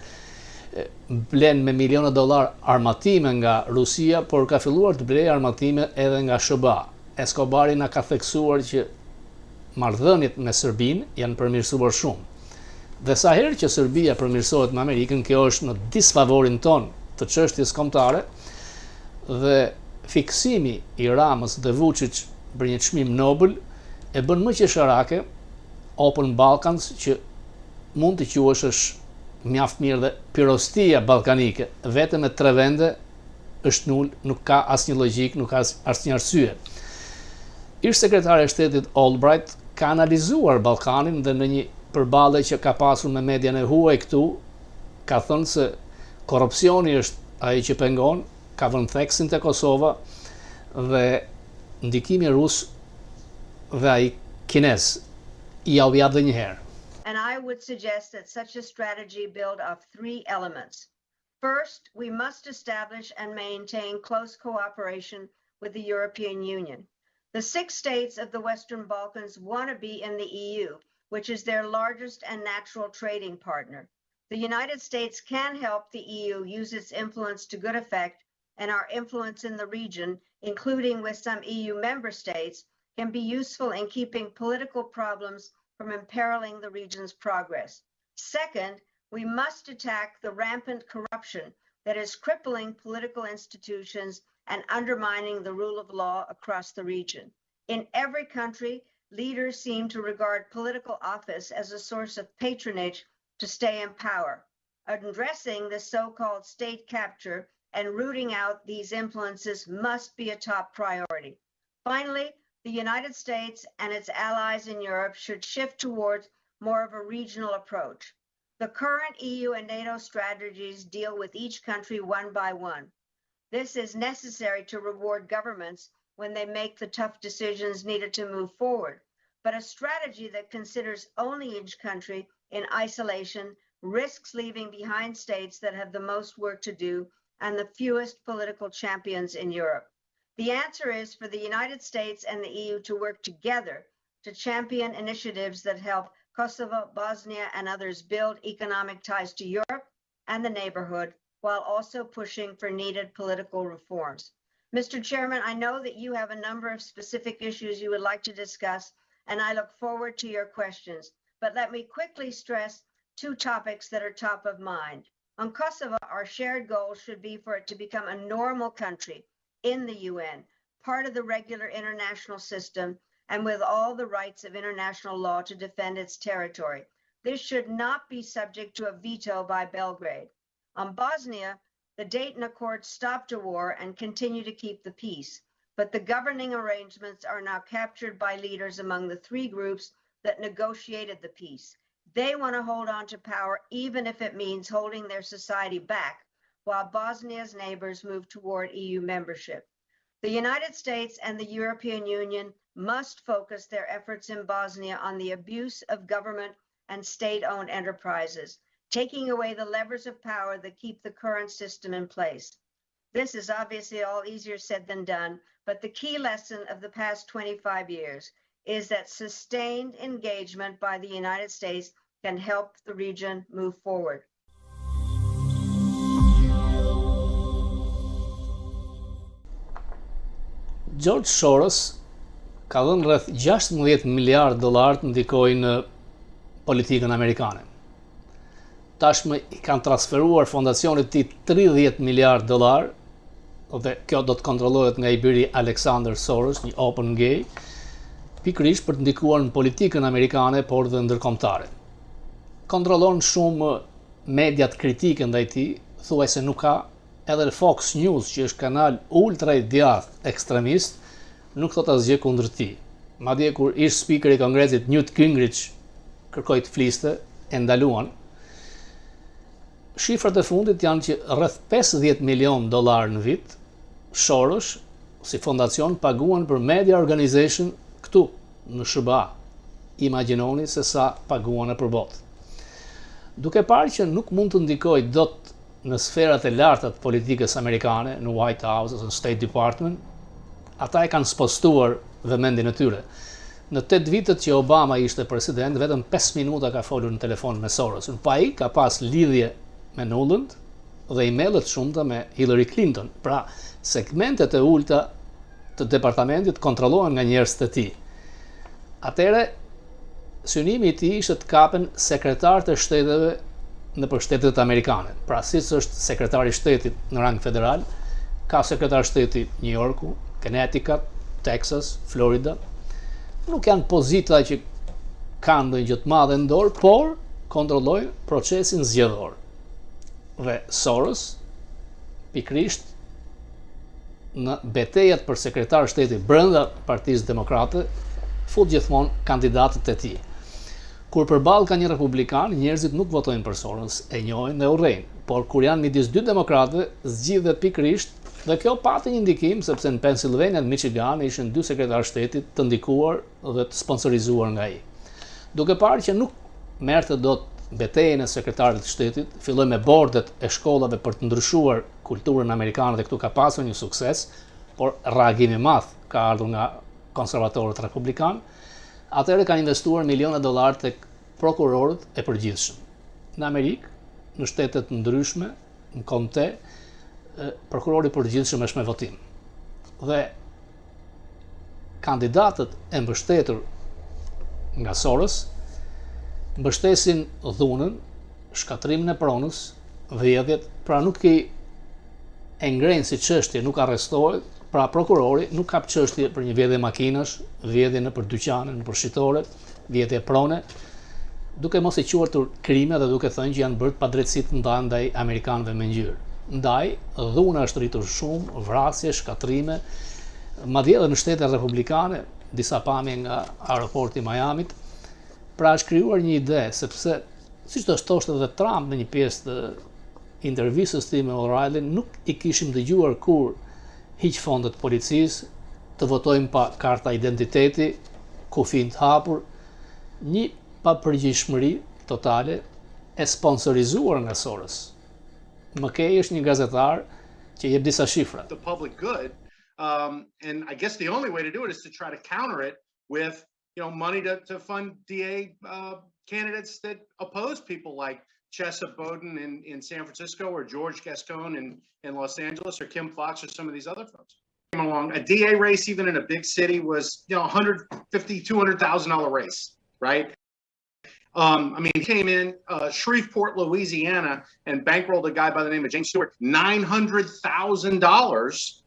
blen me miliona dollar armatime nga Rusia, por ka filluar të blejë armatime edhe nga SBA. Escobari na ka theksuar që marrëdhëniet me Serbinë janë përmirësuar shumë. Dhe sa herë që Serbia përmirësohet me Amerikën, kjo është në disfavorin ton të çështjes kombëtare, dhe fiksimi i Ramës dhe Vučić për një çmim nobël e bën më qesharake Open Balkans, që mund të quhesh është mjaft mirë dhe pirostia ballkanike, vetëm me 3 vende është nul, nuk ka asnjë logjik, nuk ka asnjë arsye. Ish sekretari i Shtetit Albright ka analizuar Ballkanin dhe në një përballje që ka pasur me median e huaj këtu, ka thënë se korrupsioni është ai që pengon, ka vënë theksin te Kosova dhe ndikimi rus dhe ai kinez ja u jap edhe një herë.
And I would suggest that such a strategy build of 3 elements. First, we must establish and maintain close cooperation with the European Union. The 6 states of the Western Balkans want to be in the EU, which is their largest and natural trading partner. The United States can help the EU use its influence to good effect, and our influence in the region, including with some EU member states, can be useful in keeping political problems from imperiling the region's progress. Second, we must attack the rampant corruption that is crippling political institutions and undermining the rule of law across the region. In every country, leaders seem to regard political office as a source of patronage to stay in power. Addressing this so-called state capture and rooting out these influences must be a top priority. Finally, the United States and its allies in Europe should shift towards more of a regional approach. The current EU and NATO strategies deal with each country one by one. This is necessary to reward governments when they make the tough decisions needed to move forward. But a strategy that considers only each country in isolation risks leaving behind states that have the most work to do and the fewest political champions in Europe. The answer is for the United States and the EU to work together to champion initiatives that help Kosovo, Bosnia, and others build economic ties to Europe and the neighborhood, while also pushing for needed political reforms. Mr. Chairman, I know that you have a number of specific issues you would like to discuss, and I look forward to your questions. But let me quickly stress 2 topics that are top of mind. On Kosovo, our shared goal should be for it to become a normal country in the UN, part of the regular international system, and with all the rights of international law to defend its territory. This should not be subject to a veto by Belgrade. On Bosnia, the Dayton Accord stopped a war and continue to keep the peace. but the governing arrangements are now captured by leaders among the three groups that negotiated the peace. They want to hold on to power, even if it means holding their society back, while Bosnia's neighbors move toward EU membership. The United States and the European Union must focus their efforts in Bosnia on the abuse of government and state-owned enterprises, taking away the levers of power that keep the current system in place. This is obviously all easier said than done, but the key lesson of the past 25 years is that sustained engagement by the United States can help the region move forward.
George Soros ka dhënë rreth 16 miliard dollar të ndikojnë në politikën amerikane. Tashmë i kanë transferuar fondacionit të tij 30 miliard dollar, dhe kjo do të kontrollohet nga i biri Alexander Soros, një open gay, pikërisht për të ndikuar në politikën amerikane, por dhe ndërkombëtare. Kontrollon shumë mediat kritike ndaj tij, thuajse nuk ka. Edhe në Fokus News, që është kanal ultra i djathtë ekstremist, nuk thot asgjë kundër tij. Madje kur ish speaker i Kongresit Newt Gingrich kërkoi të fliste, e ndaluan. Shifrat e fundit janë që rreth 50 milion dollar në vit, Soros, si fondacion, paguan për media organization këtu, në SBA. Imagjinoni se sa paguan për botë. Duke parë që nuk mund të ndikoj dot në sferat e larta të politikës amerikane, në White House ose në State Department, ata e kanë spostuar vëmendjen e tyre. Në 8 vitet që Obama ishte president, vetëm 5 minuta ka folur në telefon me Soros. Pa ai ka pas lidhje me Nuland dhe emailët shumëta me Hillary Clinton. Pra, segmentet e ulta të departamentit kontrollohen nga njerëz të tij. Atëre, synimi i tij ishte të kapen sekretarët e shteteve në për shtetet amerikane. Pra, si është sekretari i shtetit në rang federal, ka sekretar shteti New Yorku, Connecticut, Texas, Florida. Nuk janë pozita që kanë ndonjë gjë të madhe në dorë, por kontrollojnë procesin zgjedhor. Dhe Soros, pikërisht në betejat për sekretar shteti brenda Partisë Demokrate, fut gjithmonë kandidatët e tij. Kur përballë ka një republikan, njerëzit nuk votojnë për Soros, e njohin dhe urrejnë. Por kur janë midis dy demokratëve, zgjidhet pikërisht, dhe kjo pati një ndikim sepse në Pennsylvania dhe Michigan ishin dy sekretarë shtetit të ndikuar dhe të sponsorizuar nga ai. Duke parë që nuk merrte dot betejën e sekretarit të shtetit, filloi me bordet e shkollave për të ndryshuar kulturën amerikane dhe këtu ka pasur një sukses, por reagim i madh ka ardhur nga konservatorët republikanë. Atëherë kanë investuar miliona dollar tek prokurorët e përgjithshëm. Në Amerikë, në shtetet ndryshme, në komte, prokurori i përgjithshëm është me votim. Dhe kandidatët e mbështetur nga Soros mbështesin dhunën, shkatrimin e pronës, vjedhjet, pra nuk i ngrenë si çështje, nuk arrestohet. Pra prokurori nuk ka çështje për një vjedhje makinash, vjedhje nëpër dyqane, nëpër shitore, vjedhje prone, duke mos i quartur krime dhe duke thënë që janë bërë padrejtësi të mëdha ndaj amerikanëve me ngjyrë. Ndaj, dhuna është rritur shumë, vrasje, shkatrime, madje edhe në shtetet republikane, disa pamje nga aeroporti i Miamit. Pra është krijuar një ide, sepse siç do thoshte edhe Trump në një pjesë të intervistës tij me O'Reilly, nuk i kishim dëgjuar kur hiq fondet policisë, të votojmë pa karta identiteti, kufin të hapur, një papërgjegjshmëri totale e sponsorizuar nga Soros. McKay është një gazetar që jep disa shifra.
The public good, and I guess the only way to do it is to try to counter it with, money to fund DA candidates that oppose people like Chesa Bowden in San Francisco, or George Gascon in Los Angeles, or Kim Foxx, or some of these other folks. Came along, a DA race, even in a big city, was $150,000, $200,000 race, right? He came in Shreveport, Louisiana, and bankrolled a guy by the name of James Stewart, $900,000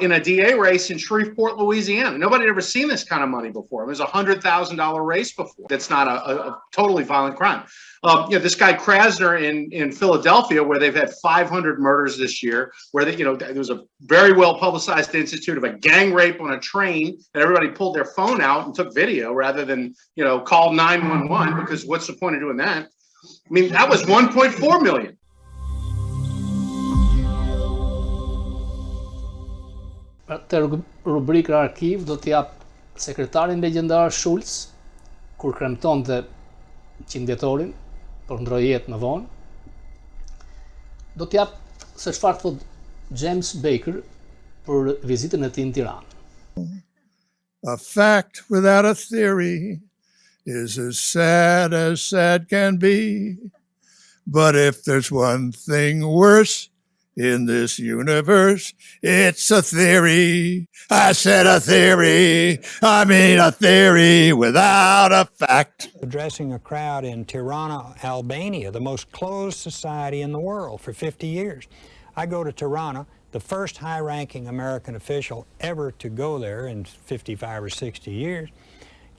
in a DA race in Shreveport, Louisiana. Nobody had ever seen this kind of money before. It was a $100,000 race before. That's not a totally violent crime. This guy Krasner in Philadelphia, where they've had 500 murders this year, where there was a very well publicized institute of a gang rape on a train, and everybody pulled their phone out and took video rather than call 911, because what's the point of doing that? I mean, that was 1.4 million.
Te rubrika arkiv do t'jap sekretarin legjendar Schulz, kur kremtonte qindjetorin për ndrojet më vonë, do t'jap se çfarë thot James Baker për vizitën e tij në Tiranë.
A fact without a theory is as sad can be. But if there's one thing worse in this universe, it's a theory. I said a theory. I mean a theory without a fact.
Addressing a crowd in Tirana, Albania, the most closed society in the world for 50 years. I go to Tirana, the first high-ranking American official ever to go there in 55 or 60 years,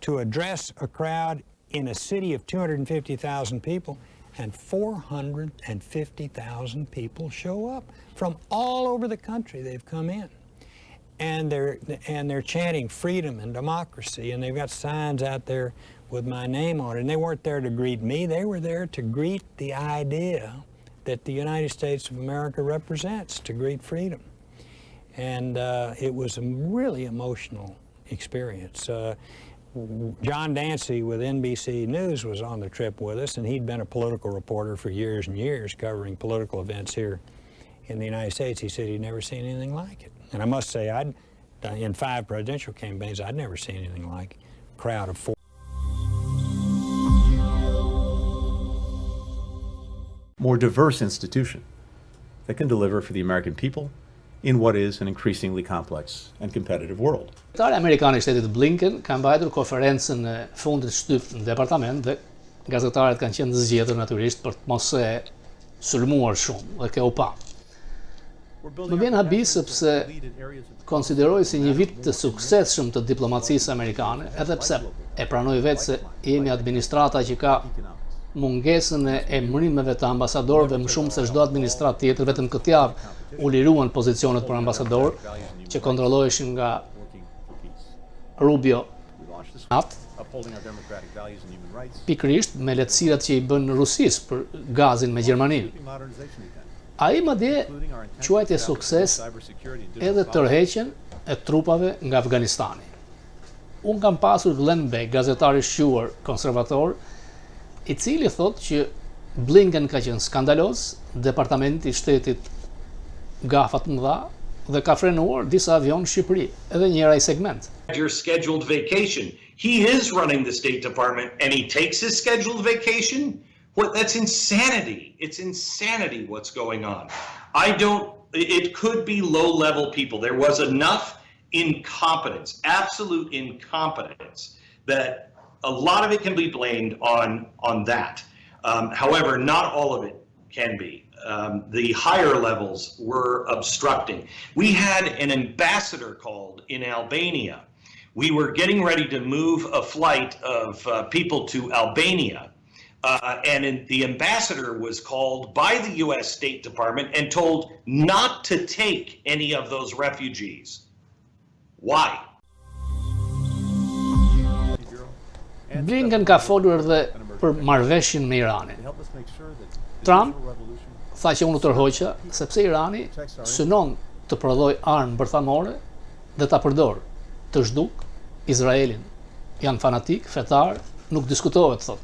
to address a crowd in a city of 250,000 people, and 450,000 people show up from all over the country. They've come in, and they're chanting freedom and democracy, and they've got signs out there with my name on it. And they weren't there to greet me; they were there to greet the idea that the United States of America represents, to greet freedom. And it was a really emotional experience. John Dancy with NBC News was on the trip with us, and he'd been a political reporter for years and years covering political events here in the United States. He said he'd never seen anything like it. And I must say, in 5 presidential campaigns, I'd never seen anything like a crowd of 4.
More diverse institution that can deliver for the American people in what is an increasingly complex and competitive world.
Sekretari Amerikan I Shtetit Blinken ka mbajtur konferencën e fundit shtyp në departament dhe gazetarët kanë qenë të zgjedhur natyrisht për të mos e sulmuar shumë dhe kjo u pa. Më vjen habi sepse konsideroj si një vit të suksesshëm të diplomacisë amerikane, edhe pse e pranoj vetë se jemi administrata që ka mungesën e emërimeve të ambasadorëve më shumë se çdo administratë tjetër. Vetëm këtë javë u liruan pozicionet për ambasador që kontrolloheshin nga Rubio pikërisht me lehtësirat që i bën Rusisë për gazin me Gjermaninë. Ai madje quajti sukses edhe tërheqjen e trupave nga Afganistani. Unë kam pasur Glenn Beck, gazetar i shquar konservator, i cili thot që Blinken ka qenë skandaloz, Departamenti I Shtetit gafat mëdha dhe ka frenuar disa avion në Shqipëri, edhe njëra I segment.
Your scheduled vacation. He is running the State Department and he takes his scheduled vacation? That's insanity. It's insanity what's going on. It could be low-level people. There was enough incompetence, absolute incompetence, that a lot of it can be blamed on that. However, not all of it can be. The higher levels were obstructing. We had an ambassador called in Albania. We were getting ready to move a flight of people to Albania. The ambassador was called by the U.S. State Department and told not to take any of those refugees. Why?
Blinken ka folur edhe për marrëveshjen me Iranin. Trump tha që unë tërhoqa sepse Irani synon të prodhoj armë bërthamore dhe ta përdor të zhduk Izraelin. Janë fanatik, fetar, nuk diskutohet, thot.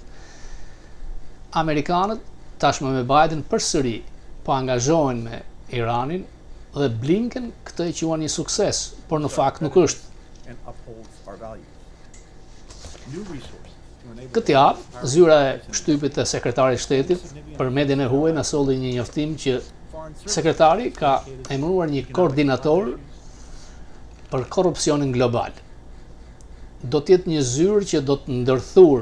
Amerikanët tashmë me Biden përsëri po angazhohen me Iranin dhe Blinken këtë e quan një sukses, por në fakt nuk është. Këtë javë, zyra e shtypit e sekretarit shtetit për median e huaj na solli një njoftim që sekretari ka emëruar një koordinator për korrupsionin global. Do të jetë një zyrë që do të ndërthur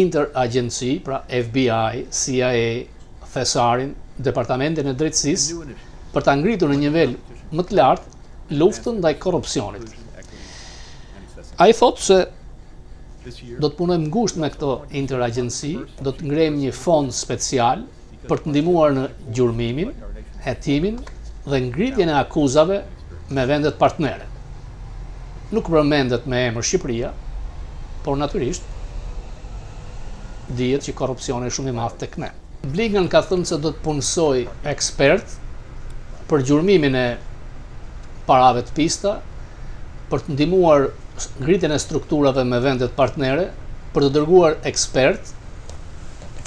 interagency, pra FBI, CIA, Thesarin, Departamentin e Drejtësisë, për ta ngritur në një nivel më të lartë luftën ndaj korrupsionit. Ai thotë se do të punojmë ngushtë me këto interagjenci, do të ngrejmë një fond special për të ndihmuar në gjurmimin, hetimin dhe ngritjen e akuzave me vendet partnere. Nuk përmendet me emër Shqipëria, por natyrisht dihet që korrupsioni është shumë i madh tek ne. Blinken ka thënë se do të punësoj ekspert për gjurmimin e parave të pista, për të ndihmuar ngritjen e strukturave me vendet partnere, për të dërguar ekspert,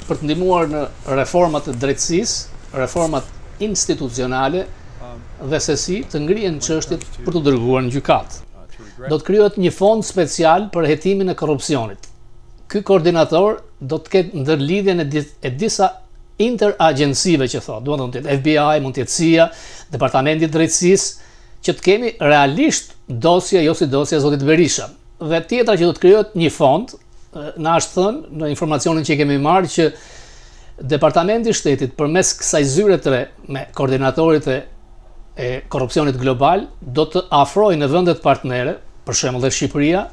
për të ndihmuar në reformat e drejtësisë, reformat institucionale dhe se si të ngrihen çështjet për të dërguar në gjykatë. Do të krijohet një fond special për hetimin e korrupsionit. Ky koordinator do të ketë ndërlidhjen e disa interagjencive që thotë, do të thotë FBI, mund të jetë CIA, Departamenti i Drejtësisë, që të kemi realisht dosje, jo si dosje e zotit Berisha. Dhe tjetra që do të krijohet një fond, na është thënë në informacionin që kemi marrë që Departamenti i Shtetit përmes kësaj zyre 3 me koordinatorit e korrupsionit global do të afrojë në vendet partnere, për shembull dhe Shqipëria,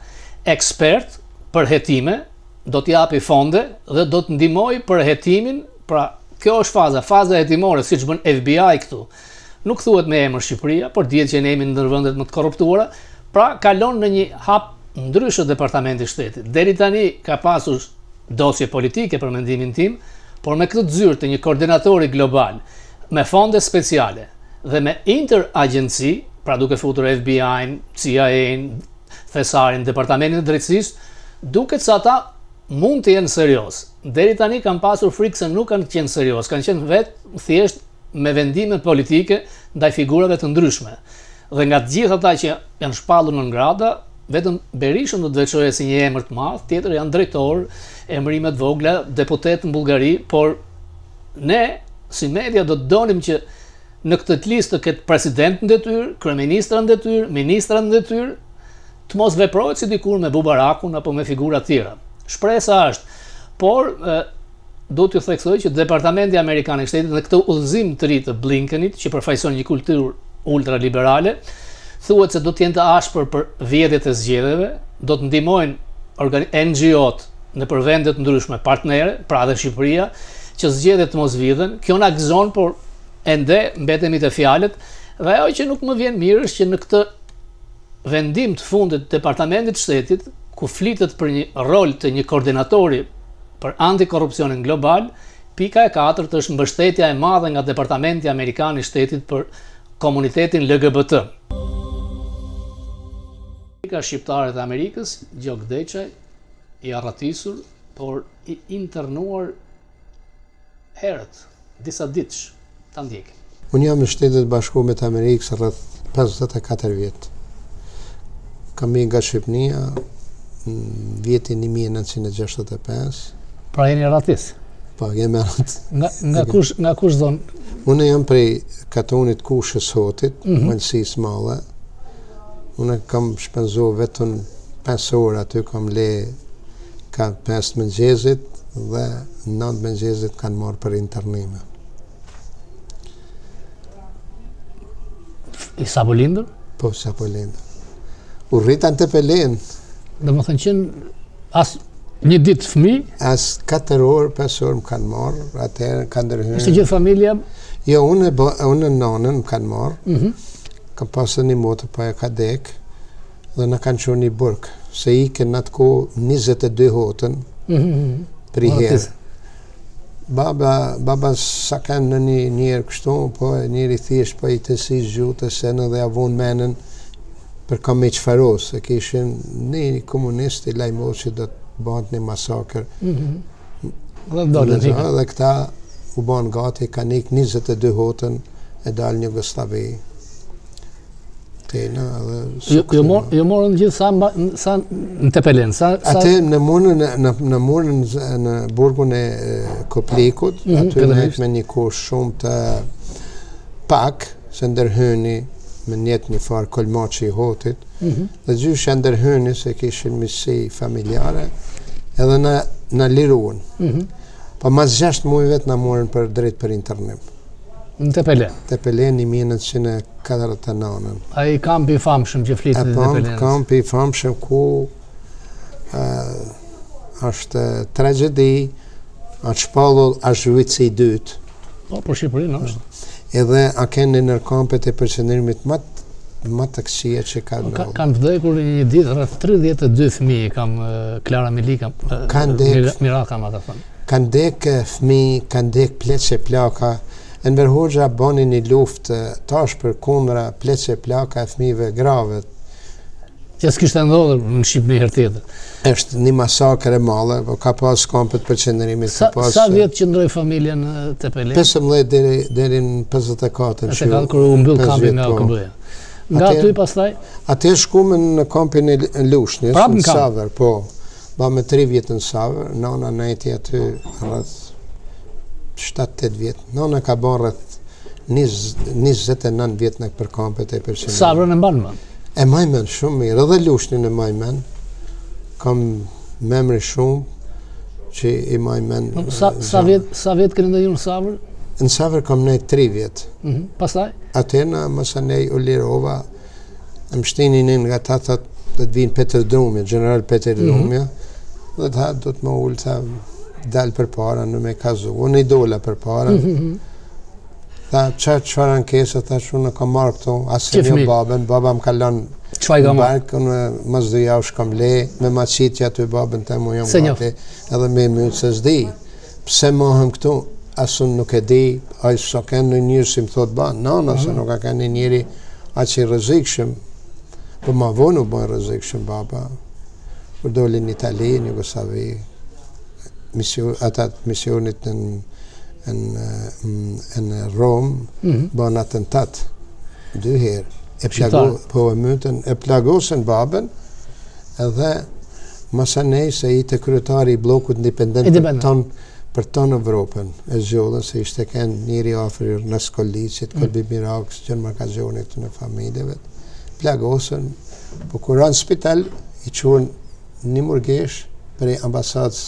ekspert për hetime, do të japi fonde dhe do të ndihmojë për hetimin. Pra, kjo është faza hetimore, siç bën FBI këtu. Nuk thuhet me emër Shqipëria, por dihet që ne jemi ndër vendet më të korruptuara, pra kalon në një hap ndryshe Departamenti i Shtetit. Deri tani ka pasur dosje politike për mendimin tim, por me këtë zyrë të një koordinatori global, me fonde speciale dhe me interagjenci, pra duke futur FBI-n, CIA-n, thesarin, Departamentin e Drejtësisë, duket se ata mund të jenë serioz. Deri tani kanë pasur frikë se nuk kanë qenë serioz, kanë qenë vetë thjesht me vendime politike ndaj figurave të ndryshme. Dhe nga të gjithë ata që janë shpallur në ngrada, vetëm Berishën do të veçoje si një emër të madh, tjetër janë drejtor, emërime të vogla, deputet në Bullgari, por ne si media do të donim që në këtë listë të ketë president në detyrë, kryeministra në detyrë, ministra në detyrë, të mos veprohet si dikur me Bubarakun apo me figura tjera. Shpresa është, por do t'ju theksoj që Departamenti Amerikan i Shtetit në këtë udhëzim të ri të Blinkenit, që përfaqëson një kulturë ultraliberale, thuhet se do të jenë të ashpër për vjedhjet e zgjedhjeve, do të ndihmojnë NGO-t në për vende të ndryshme partnere, pra dhe Shqipëria, që zgjedhjet të mos vidhen. Kjo na gëzon, por ende mbetemi te fjalët, dhe ajo që nuk më vjen mirë është që në këtë vendim të fundit të Departamentit të Shtetit, ku flitet për një rol të një koordinatori për antikorrupsionin global, pika e 4 është mbështetja e madhe nga Departamenti Amerikan i Shtetit për komunitetin LGBT. Politika shqiptare të Amerikës, Gjok Dhejtaj, i arratisur, por i internuar herët, disa ditësh, ta ndjekim.
Unë jam në Shtetet Bashkuara të Amerikës rreth 54 vjet. Kam nga Shqipënia në vitin 1965.
Pra jeni arratis?
Po, jemi arratis.
Nga kush zonë?
Unë jam prej katonit Kushës Hotit, Malësisë Madhe. Unë kam shpenzuar vetëm 5 orë aty, kam le ka 5 mëngjesit dhe 9 mëngjesit kanë marrë për internime.
I sapo lindur?
Po, sapo lindur. U rritan të Pelen.
Dhe më thënë qenë as një ditë fëmi?
As 4 orë, 5 orë më kanë marrë, atëherë kanë ndërhyrë.
Ishte gjithë familja?
Jo, unë nanën më kanë marrë. Kam pasur një motë, po e ka dek, dhe në kanë qenë një burg, se i ke në atë kohë 22 hotën për i herë. Baba sa kanë në njerë kështu, po njeri thjesht po i të si zgjutë, se në dhe avon menën për kam me qëfaros, se kishin një komunist i lajmos që do të bënd një masakër. Dhe këta u banë gati, ka nik 22 hotën e dalë një Jugoslavi.
Jo morën gjithë sa në Tepelen?
Ate në morën në burgun e Koplikut, aty me një kosh shumë të pak, se ndërhyni me njetë një farë kolmaçi i hotit, dhe gjysh e ndërhyni se kishin misi familjare, edhe në liruën. Pa mas 6 mujve të në morën për drejt për internim.
Në Tepelen.
Tepelen 1949.
Ai kampi I famshëm që flitet në Tepelen.
Kampi I famshëm ku është tragjedi, është shpallur Auschwitz I dytë.
Po, për Shqipërinë është.
Edhe a kanë në kampet e përqendrimit më të këqija që
kanë vdekur një ditë rreth 32 fëmijë kam Klara Milika Miraka ma ta thënë.
Kanë dek fëmijë, kanë dek pleqe plaka. Enver Hoxha bani një luftë tash për kundra pleqe plaka e fëmijëve grave.
Që s'kishte ndodhur në Shqipëri herë tjetër.
Është një masakër e madhe, po ka pas kampet përqendrimit.
Sa vjet qëndroi familja në Tepelen?
15 deri në 54.
Kur u mbyll kampi nga OKB-ja. Nga aty pastaj?
Atë shkuam në kampin e Lushnjës, në Savër, po. Ba me 3 vjet në Savër, nana najti aty rreth 7-8 vjet. Nana ka bën rreth 29 vjet në për kampet e përqendrimit.
Savrën e mban më?
E majmen shumë mirë, edhe Lushnjën e majmen. Kam memri shumë që I majmen.
Sa vjet keni ndonjë në Savër?
Në Savër kam nejt 3 vjet.
Pastaj?
Atena mësa nej u lirova, më shtinin nga ta thot dhe të vinë Petër Drumja, general Petër Drumja, dhe ta do të më ullë, ta dalë për para, në me kazu, unë I dola për para. Tha, qëfar ankesa, tha që unë kam marrë këto, asë një babën, baba më kalon në barkë, unë mësë dhe jau shkam le, me ma qitja të babën të mu jam gati, edhe me mytë se zdi. Pse mohëm këtu, asë unë nuk e di, a I s'o kënë në njërë si më thot ba, nana, se nuk a kënë një njëri a që I rëzikshëm, po ma vonu bojnë rëzikshëm baba, kur doli në Itali, në Jugoslavi, atat misionit në Rom, bën atentat, 2 herë, e plagosën babën, edhe masanej se I të kryetari I blokut independent për tonë Evropën, e zgjodhen se ishte kënë njëri afër në Skolicit, Kolbi Mirakës, gjënë markazionit të në familjeve, plagosën, po kur ranë spital, I quen një murgesh për I ambasadës,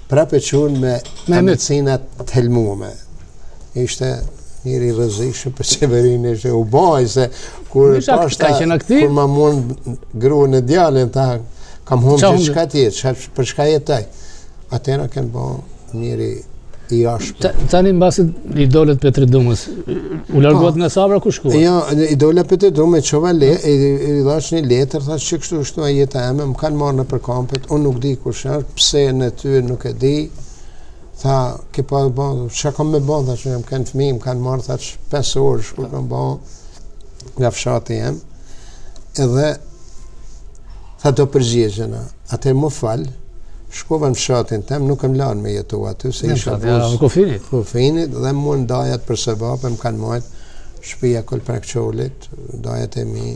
prap e quen me medicinat të helmume. Ishte njëri rëzishëm për qeverinë, ishte u baj, se kur ma mund gruën e djallin, ta kam humë që shka tjetë, për shka jetaj. Atena kënë bo njëri I ashpë.
Tani mbasit idolet Petri Dumës, u largot nga Savra ku shkua?
Ja, idolet Petri Dumë I dhash një letër, thash që kështu shtu a jeta eme, më kanë marrë në për kampet, unë nuk di kur shërë, pse në ty nuk e di, tha, ke pa bon, që kam me bon, thash, jam kanë fëmi, më kanë marrë, thash, 5 orë, shku kam bon, nga fshati jem, edhe, tha do përgjigjena, atër mu falë, shkova në fshatin tem, nuk më lanë me jetu aty, se isha kofinit, dhe mu në dajat për sebapë, më kanë majtë shpia kol prekqolit, dajat e mi.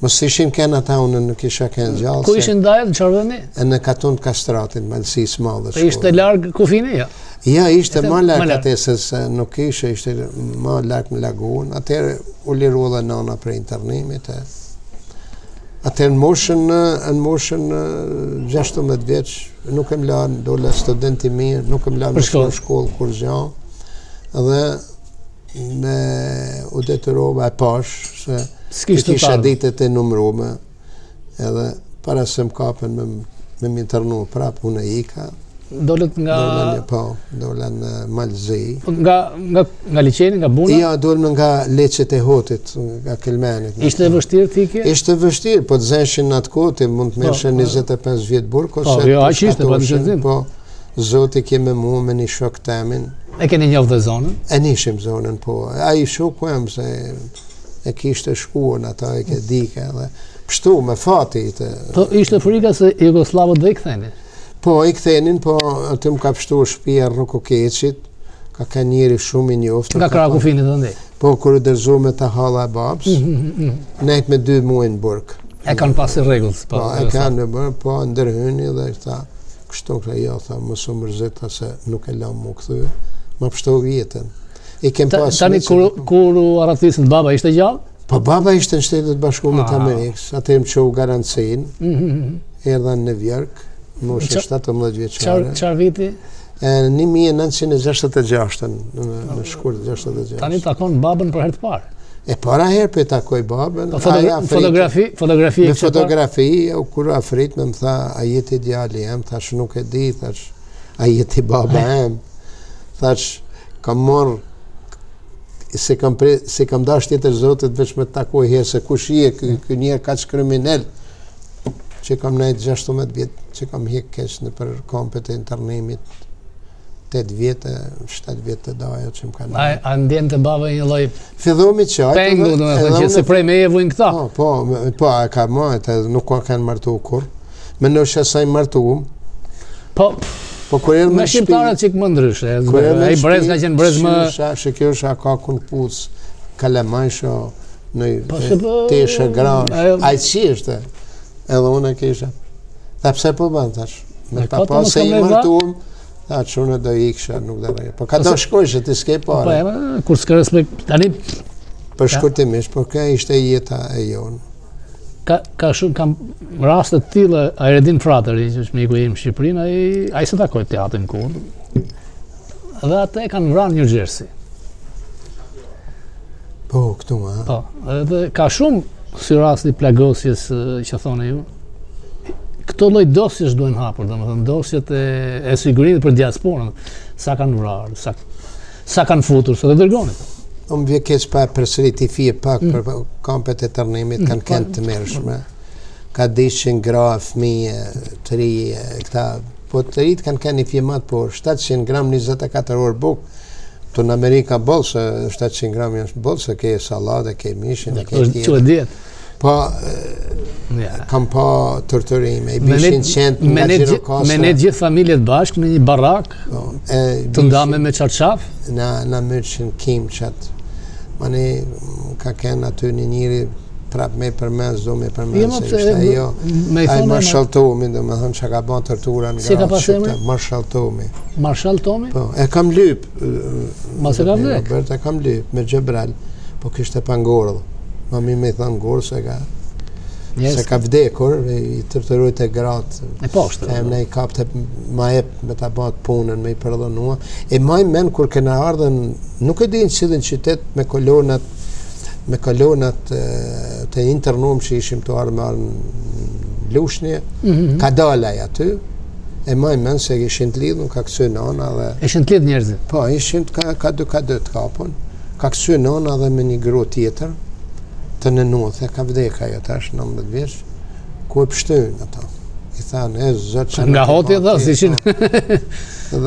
Mos ishin kënë ata unë nuk isha kënë gjallë.
Ku ishin dajat në qërëvëni?
Në katon të kastratin, malësis madhe shkollë.
Ishte largë kofini, ja?
Ja, ishte ma largë atesës, nuk ishe, ishte ma largë në lagun, atërë u liru dhe nana për internimit, atër në moshën 16 vjeç, nuk e më lanë, dole studenti mirë, nuk e më lanë në shkollë kur gjanë, dhe me u detyrova e pash, se kisha ditët e numrume, edhe para se më kapen me më internu prapë, unë e ika.
Dolet nga...
Dole në Malzi.
Nga liqeni, nga buna?
Ja, dole nga leqet e hotit, nga kelmenit.
Ishte vështirë tike?
Ishte vështirë, po të zenshin në atë kote, mund të mershin 25 vjetë burko, po, zoti keme mu me një shok temin.
E keni njofë dhe zonën?
E nishim zonën, po. A I shoku em se e kishte shkuën ata, e ke dike, dhe pështu me fati.
Po, ishte frika se Jugoslavët dhe I ktheni?
Po, I kthenin, po aty më ka pështu shpia Rokokeqit, ka njeri shumë I njoftë.
Nga Krakufinit dhe ndej?
Po, kërë dërzu me të hala e babës, nejt me 2 muaj në burg.
E kanë pasi regullës?
Po, e kanë në burg, po, ndërhyni dhe I tha, kështu këta jo, tha, mësë mërzit, tha se nuk e lam mu këthy, ma pështu vjetën.
Tani, kur u aratisën baba, ishte gjallë?
Po, baba ishte në Shtetet Bashkuara të Amerikës, atër më që u garancin, erdhan në Vjerk, moshë 17 vjeqare.
Qar viti?
Në 1966 në shkurt 66.
Tani takon babën për herë të parë.
E para herë për takoj babën.
Fotografi
me fotografi, kur afrit me më tha, a jeti djali em, thash nuk e di, thash, a jeti baba em, thash, kam marrë, se kam dash tjetër zotit veç me takoj herë, se kush je, kë njerë kaq kriminal, që kam nejtë 16 vjetë, që kam hek keq në për kampet e internimit, 8 vjetë, 7 vjetë të dajo që më kanë.
A ndjen të baba një lloj
fillomi qajtë.
Pengu, do me thënë, që se prej me e vujnë këta.
Po, e ka majtë, nuk kanë martu kur. Me në shesaj martu. Po, kur erë
me shqiptarët që më ndryshe. Ai brez ka qenë brez më...
Shë kjo është ka kun puc, kalemajsho, në teshe grash. Ai që është, edhe unë e kisha. Tha pse po ban, thash. Me papa se i martuam, tha që unë do iksha, nuk dhe rejë. Po ka do shkoj që ti s'ke pare.
Kur s'ke respekt, tani...
Për shkurtimisht, por ka ishte jeta e jonë.
Ka shumë, kam rastet të tilla, Ajredin Frateri, që është miku im në Shqipërinë, ai se takoi teatrin kur. Dhe atë e kanë vranë New Jersey.
Po, këtu, ha?
Po, edhe ka shumë si rasti plagosjes që thone ju. Këto lloj dosjesh duhen hapur, domethënë dosjet e sigurimit për diasporën, sa kanë vrarë, sa kanë futur, sa të dërgonit.
Unë vje keq pa përsëriti fije pak për kampet e tërnimit, kanë kënd të mërshme. Ka dishin gra, fëmije, të ri, këta, po të rritë kanë kënd një fije matë, po 700 gram 24 orë buk, të në Amerika bolë, se 700 gram janë bolë, se ke salade, ke mishin, ke tjerë. Po, kam pa torturime, i bishin qentë nga Gjirokastra.
Me ne gjithë familjet bashkë në një barak, të ndame me qarqaf?
Na mërqin kim qatë. Mani ka kenë aty një njëri prap me përmen, zdo me përmen, se ishte ajo. Ai Marshall Tomi, do me thënë që ka ban tortura në gratë shqipte. Marshall Tomi.
Marshall Tomi?
Po, e kam lyp.
Ma se ka vdek?
Robert, e kam lyp, me Gjebral, po kishte pa ngorëll. Ma mi me thënë ngorë se ka vdekur, i torturujt e gratë.
E poshtë.
Ka ne i kapte ma ep me ta bat punën, me i përdhënua. E maj men kur kena ardhen, nuk e din që dhe në qytet me kolonat të internum që ishim të ardhë me ardhë në Lushnje, ka dalaj aty, e maj men se ishin të lidhën, ka kësy nana dhe...
Ishin të lidhë njerëzit?
Po, ishin ka dy të kapën, ka kësy nana dhe me një gru tjetër, të në nuthë, ka vdeka jo tash, 19 vjeç, ku e pështynë ato. I thanë, e zëtë që...
Nga hoti dhe, si ishin...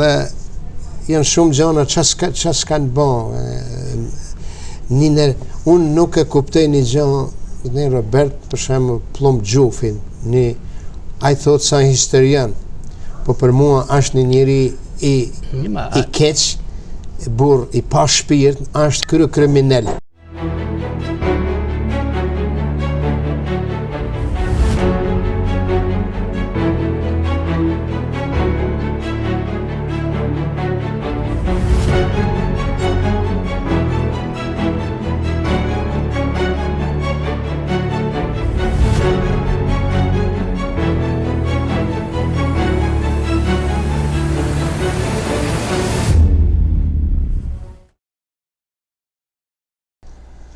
Dhe janë shumë gjona, që s'kanë bon. Unë nuk e kuptej një gjonë, një Robert, për shemë Plumb Gjufin, a i thotë sa historian, po për mua është një njëri i keq, burr i pa shpirt, është kriminal.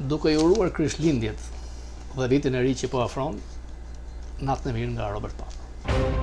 Duke i uruar Krishtlindjet dhe vitin e ri që po afron, natën e mirë nga Robert Papa.